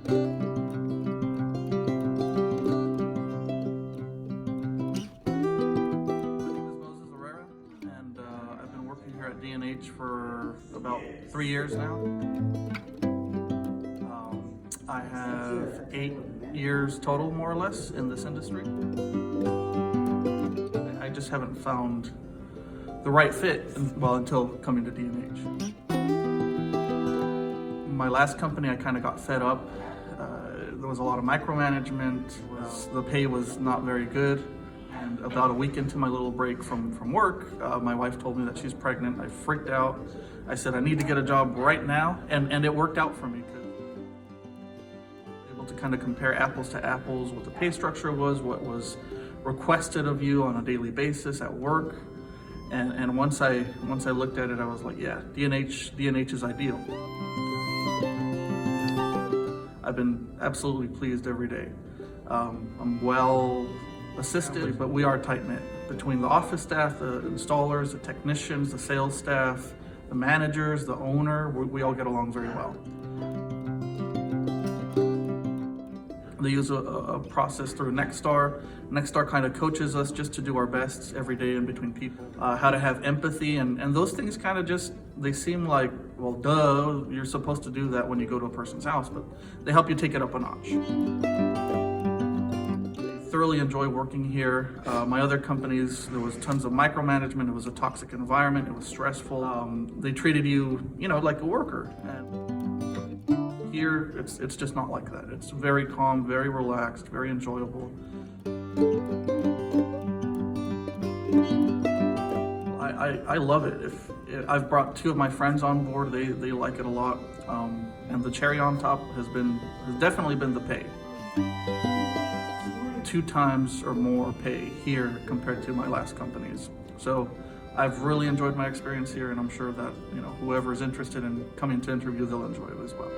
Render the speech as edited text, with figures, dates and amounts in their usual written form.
And I've been working here at D&H for about 3 years now. I have 8 years total, more or less, in this industry. I just haven't found the right fit, until coming to D&H. My last company, I kind of got fed up. There was a lot of micromanagement. The pay was not very good. And about a week into my little break from work, my wife told me that she's pregnant. I freaked out. I said, I need to get a job right now. And it worked out for me. Able to kind of compare apples to apples, what the pay structure was, what was requested of you on a daily basis at work. And once I looked at it, I was like, yeah, D&H is ideal. I've been absolutely pleased every day. I'm well assisted, but we are tight-knit. Between the office staff, the installers, the technicians, the sales staff, the managers, the owner, we all get along very well. They use a process through Nexstar. Nexstar kind of coaches us just to do our best every day in between people. How to have empathy, and those things kind of they seem like, well, duh, you're supposed to do that when you go to a person's house, but they help you take it up a notch. I thoroughly enjoy working here. My other companies, there was tons of micromanagement. It was a toxic environment. It was stressful. They treated you, like a worker. And here, it's just not like that. It's very calm, very relaxed, very enjoyable. I love it. If I've brought 2 of my friends on board, they like it a lot. And the cherry on top has definitely been the pay. 2 times or more pay here compared to my last companies. So I've really enjoyed my experience here, and I'm sure that whoever is interested in coming to interview, they'll enjoy it as well.